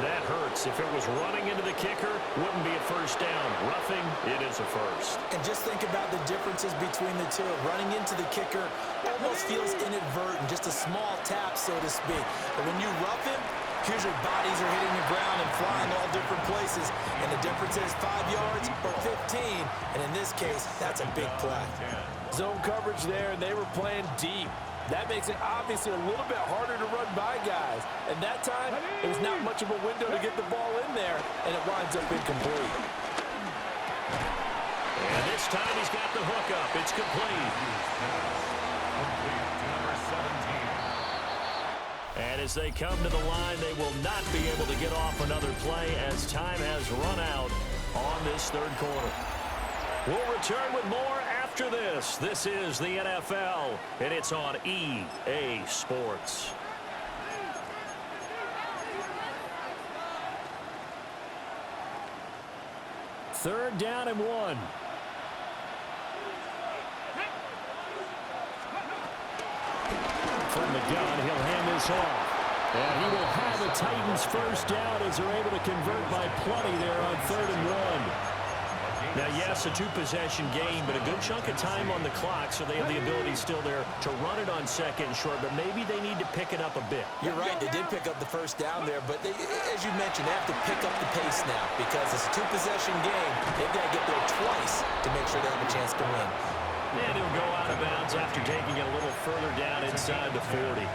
[SPEAKER 1] That hurts. If it was running into the kicker, wouldn't be a first down. Roughing, it is a first.
[SPEAKER 2] And just think about the differences between the two. Running into the kicker almost feels inadvertent, just a small tap, so to speak. But when you rough him, here's your bodies are hitting the ground and flying all different places. And the difference is 5 yards or 15. And in this case, that's a big play.
[SPEAKER 7] Zone coverage there, and they were playing deep. That makes it obviously a little bit harder to run by guys. And that time, there's not much of a window to get the ball in there, and it winds up incomplete.
[SPEAKER 1] And this time he's got the hook up. It's complete. And as they come to the line, they will not be able to get off another play as time has run out on this third quarter. We'll return with more after this. This is the NFL, and it's on EA Sports. Third down and 1. From the gun, he'll hand this off. And he will have the Titans first down as they're able to convert by plenty there on 3rd and 1. Now, yes, a 2-possession game, but a good chunk of time on the clock, so they have the ability still there to run it on 2nd and short, but maybe they need to pick it up a bit.
[SPEAKER 2] You're right, they did pick up the first down there, but they, as you mentioned, they have to pick up the pace now because it's a 2-possession game. They've got to get there twice to make sure they have a chance to win.
[SPEAKER 1] And he'll go out of bounds after taking it a little further down inside the 40.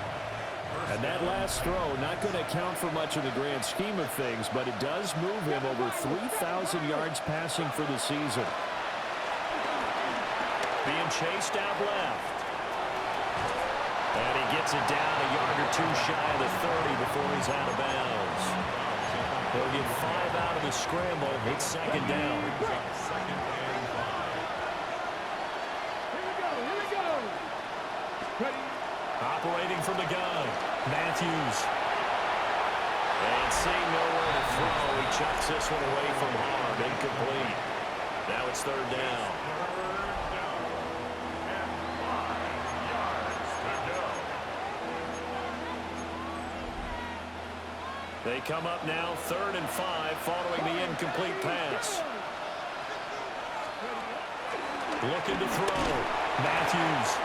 [SPEAKER 7] And that last throw, not going to count for much in the grand scheme of things, but it does move him over 3,000 yards passing for the season.
[SPEAKER 1] Being chased out left. And he gets it down a yard or two shy of the 30 before he's out of bounds. He'll get 5 out of the scramble. It's 2nd down.
[SPEAKER 3] Here we go. Ready.
[SPEAKER 1] Operating from the gun, Matthews. And seeing nowhere to throw, he chucks this one away from harm. Incomplete. Now it's 3rd down. They come up now 3rd and 5 following the incomplete pass. Looking to throw. Matthews.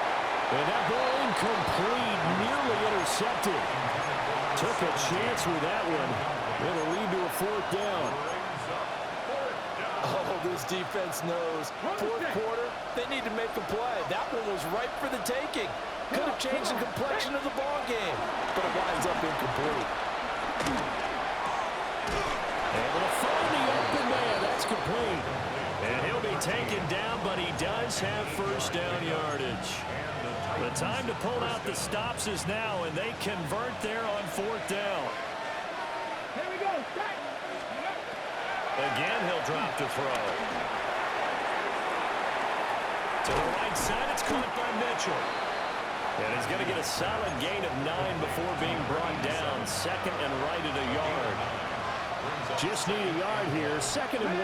[SPEAKER 1] And that ball incomplete, nearly intercepted. Took a chance with that one. It'll lead to a 4th down.
[SPEAKER 2] Oh, this defense knows. 4th quarter, they need to make a play. That one was ripe for the taking. Could have changed the complexion of the ball game, but it winds up incomplete.
[SPEAKER 1] Able to find the open man. That's complete. And he'll be taken down, but he does have first down yardage. The time to pull out the stops is now, and they convert there on 4th down.
[SPEAKER 3] Here we go.
[SPEAKER 1] Again, he'll drop to throw. To the right side, it's caught by Mitchell. And he's going to get a solid gain of 9 before being brought down. 2nd and right at a yard.
[SPEAKER 7] Just need a yard here. 2nd and 1.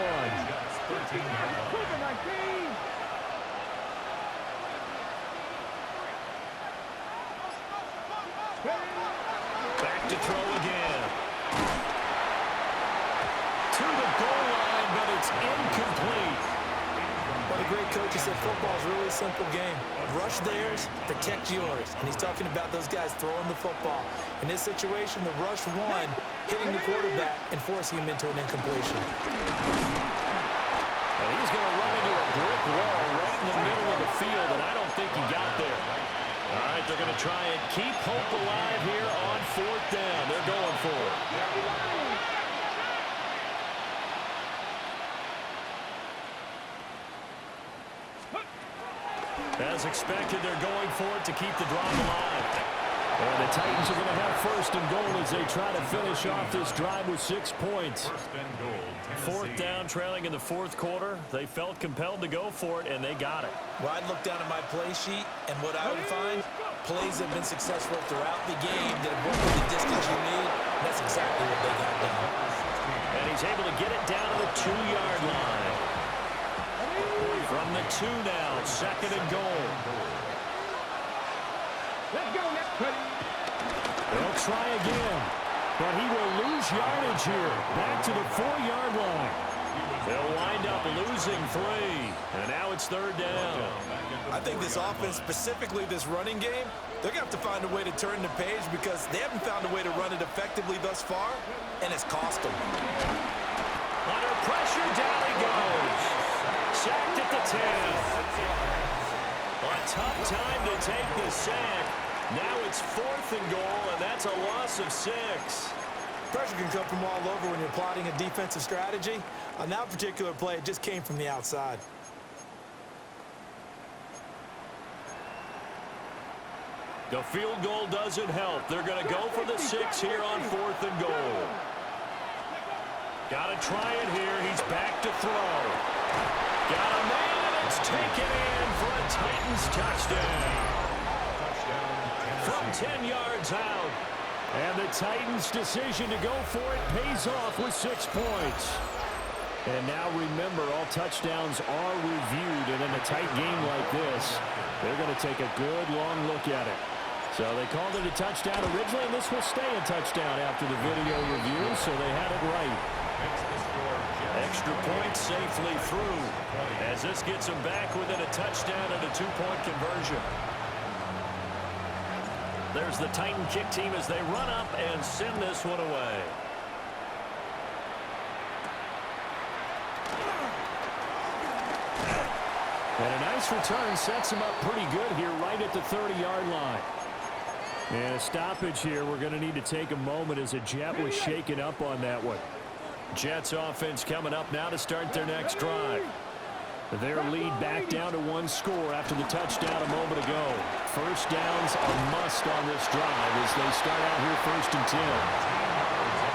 [SPEAKER 1] Back to throw again. To the goal line, but it's incomplete.
[SPEAKER 2] What a great coach. He said football's really a simple game. Rush theirs, protect yours. And he's talking about those guys throwing the football. In this situation, the rush won, hitting the quarterback and forcing him into an incompletion.
[SPEAKER 1] And he's going to run into a brick wall right in the middle of the field, and I don't think he got there. All right, they're going to try and keep hope alive here on 4th down. They're going for it. As expected, they're going for it to keep the drive alive. And the Titans are going to have first and goal as they try to finish off this drive with 6 points.
[SPEAKER 4] First and goal,
[SPEAKER 1] Fourth down, trailing in the fourth quarter. They felt compelled to go for it, and they got it.
[SPEAKER 2] Well, I'd look down at my play sheet, and what I would find, plays have been successful throughout the game that have worked with the distance you need. And that's exactly what they got done.
[SPEAKER 1] And he's able to get it down to the 2-yard line. From the 2 now, second and goal.
[SPEAKER 3] Let's go, next play.
[SPEAKER 1] They'll try again, but he will lose yardage here. Back to the 4-yard line. They'll wind up losing 3, and now it's third down.
[SPEAKER 2] I think this offense, specifically this running game, they're going to have to find a way to turn the page because they haven't found a way to run it effectively thus far, and it's cost them.
[SPEAKER 1] Under pressure, down he goes. Sacked at the 10. A tough time to take the sack. Now it's fourth and goal, and that's a loss of 6.
[SPEAKER 2] Pressure can come from all over when you're plotting a defensive strategy. On that particular play, it just came from the outside.
[SPEAKER 1] The field goal doesn't help. They're going to go for the 6 here on fourth and goal. Got to try it here. He's back to throw. Got a man, and it's taken in for a Titans touchdown. From 10 yards out. And the Titans' decision to go for it pays off with 6 points. And now remember, all touchdowns are reviewed, and in a tight game like this, they're going to take a good long look at it. So they called it a touchdown originally, and this will stay a touchdown after the video review, so they had it right. Extra point safely through, as this gets them back within a touchdown and a 2-point conversion. There's the Titan kick team as they run up and send this one away. And a nice return sets him up pretty good here right at the 30-yard line. And a stoppage here. We're going to need to take a moment as a Jet was shaken up on that one. Jets offense coming up now to start their next drive. Their lead back down to 1 score after the touchdown a moment ago. First down's a must on this drive as they start out here first and 10.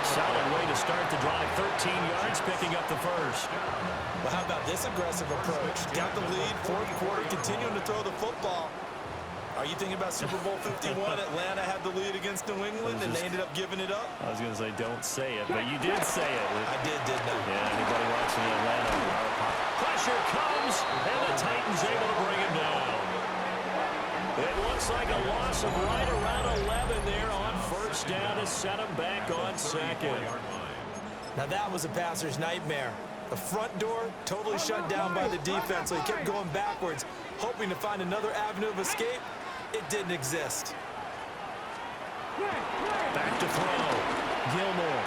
[SPEAKER 1] Solid way to start the drive. 13 yards, picking up the first.
[SPEAKER 2] Well, how about this aggressive approach? Got the lead, fourth quarter, continuing to throw the football. Are you thinking about Super Bowl 51? Atlanta had the lead against New England, and they ended up giving it up?
[SPEAKER 1] I was going to say, don't say it, but you did say it.
[SPEAKER 2] I didn't I?
[SPEAKER 1] Yeah, anybody watching Atlanta? Pressure comes, and the Titans able to bring him down. It looks like a loss of right around 11 there on first down to set him back on second.
[SPEAKER 2] Now that was a passer's nightmare. The front door totally shut down by the defense, so he kept going backwards, hoping to find another avenue of escape. It didn't exist.
[SPEAKER 1] Back to throw. Gilmore.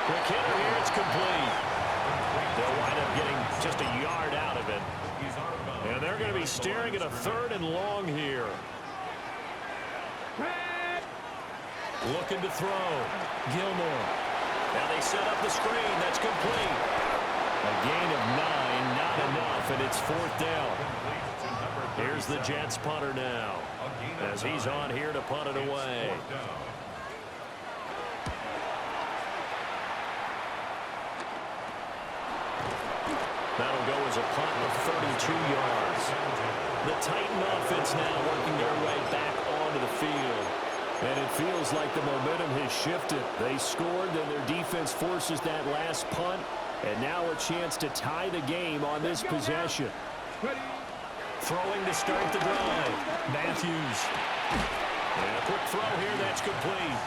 [SPEAKER 1] Quick hitter here. It's complete. They'll wind up getting just a yard out of it. And they're going to be staring at a 3rd and long here. Looking to throw. Gilmore. Now they set up the screen. That's complete. A gain of 9. Not enough, and it's 4th down. Here's the Jets punter now, as he's on here to punt it away. That'll go as a punt of 32 yards. The Titan offense now working their way back onto the field. And it feels like the momentum has shifted. They scored, then their defense forces that last punt, and now a chance to tie the game on this possession. Throwing to start the drive. Matthews. And a quick throw here, that's complete.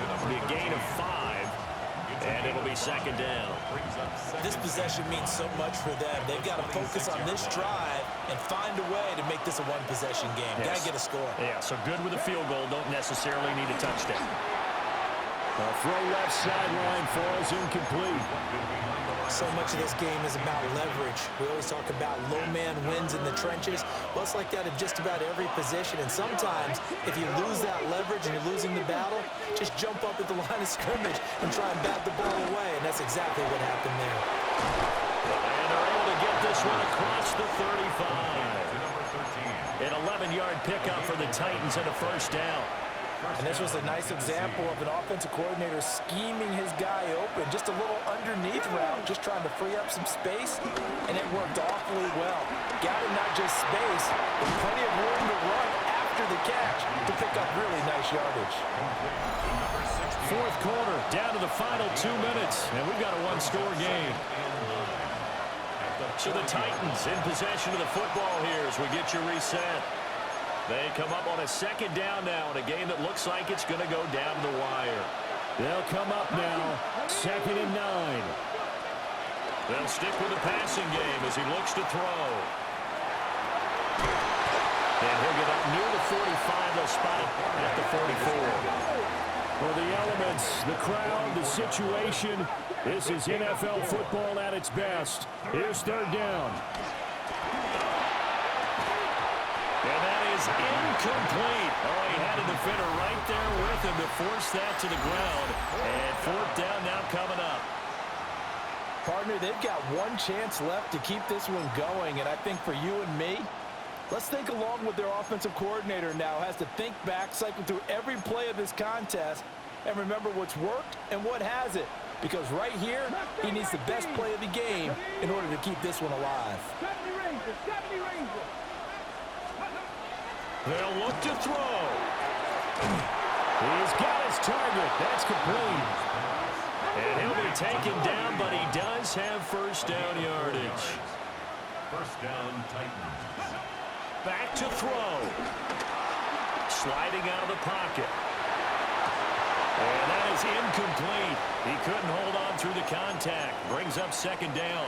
[SPEAKER 1] It'll be a gain of 5, and it'll be 2nd down.
[SPEAKER 2] This possession means so much for them. They've got to focus on this drive and find a way to make this a one-possession game.
[SPEAKER 1] Yes.
[SPEAKER 2] Got to get a score.
[SPEAKER 1] Yeah, so good with a field goal. Don't necessarily need a touchdown. A throw left sideline falls incomplete.
[SPEAKER 2] So much of this game is about leverage. We always talk about low man wins in the trenches. Well, it's like that in just about every position. And sometimes, if you lose that leverage and you're losing the battle, just jump up at the line of scrimmage and try and bat the ball away. And that's exactly what happened there.
[SPEAKER 1] And they're able to get this one across the 35. An 7-yard pickup for the Titans and a first down.
[SPEAKER 2] And this was a nice example of an offensive coordinator scheming his guy open. Just a little underneath route, just trying to free up some space, and it worked awfully well. Got him not just space, but plenty of room to run after the catch to pick up really nice yardage.
[SPEAKER 1] Fourth quarter, down to the final 2 minutes, and we've got a one-score game. So the Titans in possession of the football here as we get you reset. They come up on a second down now in a game that looks like it's going to go down to the wire. They'll come up now, 2nd and 9. They'll stick with the passing game as he looks to throw. And he'll get up near the 45. They'll spot it at the 44. Well, the elements, the crowd, the situation, this is NFL football at its best. Here's 3rd down. And that is incomplete. Oh, he had a defender right there with him to force that to the ground. And 4th down now coming up.
[SPEAKER 2] Partner, they've got one chance left to keep this one going, and I think for you and me, let's think along with their offensive coordinator now. Has to think back, cycle through every play of this contest, and remember what's worked and what hasn't. Because right here, he needs the best play of the game in order to keep this one alive.
[SPEAKER 3] 70 Rangers, 70 Rangers.
[SPEAKER 1] They'll look to throw. He's got his target. That's complete. And he'll be taken down, but he does have first down yardage.
[SPEAKER 4] First down, Titans.
[SPEAKER 1] Back to throw. Sliding out of the pocket. And that is incomplete. He couldn't hold on through the contact. Brings up 2nd down.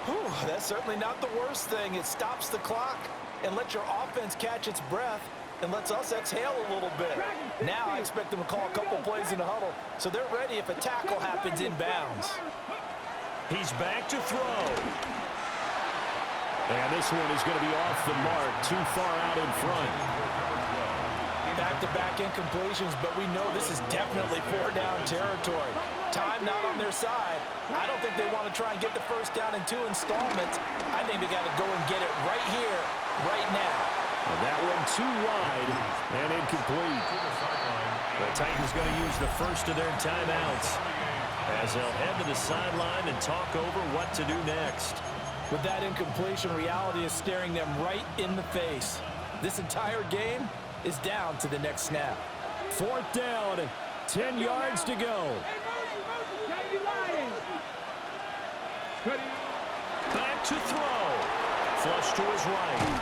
[SPEAKER 2] Whew, that's certainly not the worst thing. It stops the clock and lets your offense catch its breath and lets us exhale a little bit. Now I expect them to call a couple plays in the huddle so they're ready if a tackle happens inbounds.
[SPEAKER 1] He's back to throw. And this one is going to be off the mark, too far out in front.
[SPEAKER 2] Back-to-back incompletions, but we know this is definitely 4-down territory. Time not on their side. I don't think they want to try and get the first down in 2 installments. I think they got to go and get it right here, right now.
[SPEAKER 1] And that one too wide and incomplete. The Titans going to use the first of their timeouts as they'll head to the sideline and talk over what to do next.
[SPEAKER 2] With that incompletion, reality is staring them right in the face. This entire game is down to the next snap.
[SPEAKER 1] 4th down, 10 yards to go. Back to throw. Flush to his right.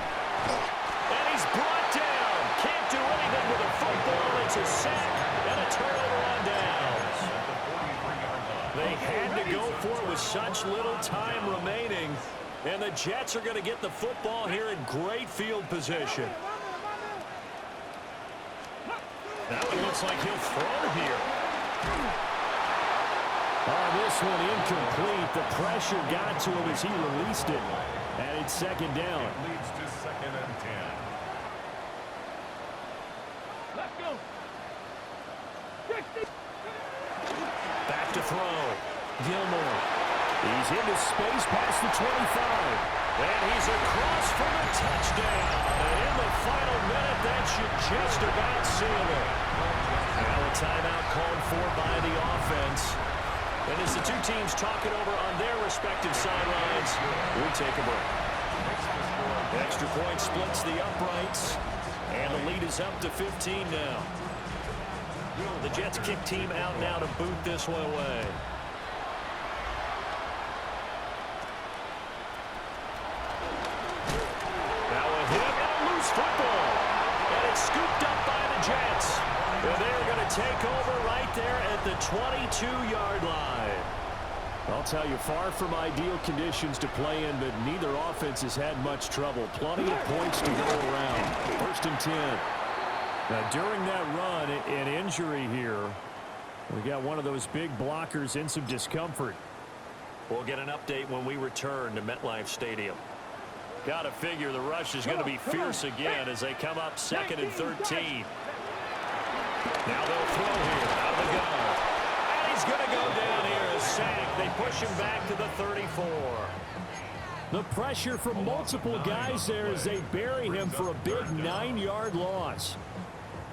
[SPEAKER 1] And he's brought down. Can't do anything with the football. It's a sack and a turnover on downs. They had to go for it with such little time remaining. And the Jets are going to get the football here in great field position. Now it looks like he'll throw here. Oh, this one incomplete. The pressure got to him as he released it. And it's 2nd down.
[SPEAKER 4] It leads to 2nd and 10.
[SPEAKER 3] Let's go. 60.
[SPEAKER 1] Back to throw. Gilmore. He's into space past the 25. And he's across for the touchdown. And in the final minute, that should just about seal it. Now a timeout called for by the offense. And as the two teams talk it over on their respective sidelines, we take a break. Extra point splits the uprights. And the lead is up to 15 now. The Jets kick team out now to boot this one away. Now a hit and a loose football. And it's scooped up by the Jets. And they're going to take over right there at the 22-yard line. I'll tell you, far from ideal conditions to play in, but neither offense has had much trouble. Plenty of points to go around. 1st and 10. Now, during that run, an injury here. We got one of those big blockers in some discomfort. We'll get an update when we return to MetLife Stadium. Got to figure the rush is going to be fierce again as they come up 2nd and 13. Now they'll throw here out of the gun. And he's going to go down here, a sack. They push him back to the 34. The pressure from multiple guys there as they bury him for a big 9-yard loss.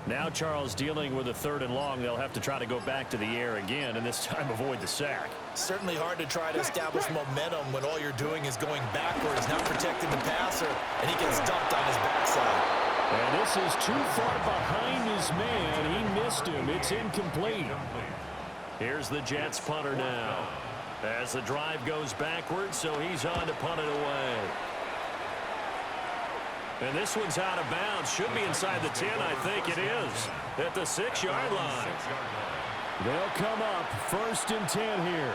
[SPEAKER 1] Now Charles dealing with a 3rd and long. They'll have to try to go back to the air again and this time avoid the sack.
[SPEAKER 2] Certainly hard to try to establish momentum when all you're doing is going backwards, not protecting the passer, and he gets dumped on his backside.
[SPEAKER 1] And this is too far behind his man. He missed him. It's incomplete. Here's the Jets punter now. As the drive goes backwards, so he's on to punt it away. And this one's out of bounds. Should be inside the 10, I think it is. At the 6-yard line. They'll come up 1st and 10 here.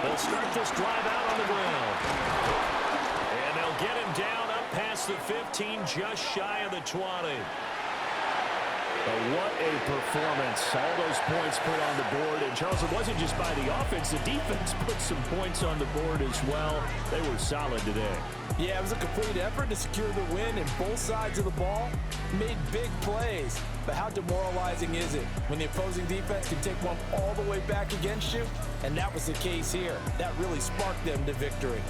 [SPEAKER 1] They'll start this drive out on the ground. And they'll get him down up past the 15, just shy of the 20. But what a performance. All those points put on the board. And, Charles, it wasn't just by the offense. The defense put some points on the board as well. They were solid today.
[SPEAKER 2] Yeah, it was a complete effort to secure the win, and both sides of the ball made big plays. But how demoralizing is it when the opposing defense can take one all the way back against you? And that was the case here. That really sparked them to victory.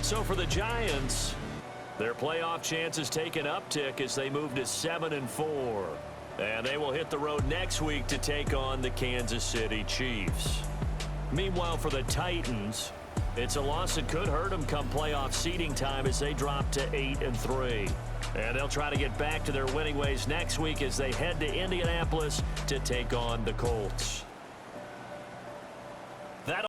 [SPEAKER 1] So for the Giants, their playoff chances take an uptick as they move to 7-4. And they will hit the road next week to take on the Kansas City Chiefs. Meanwhile, for the Titans, it's a loss that could hurt them come playoff seeding time as they drop to 8-3. And they'll try to get back to their winning ways next week as they head to Indianapolis to take on the Colts.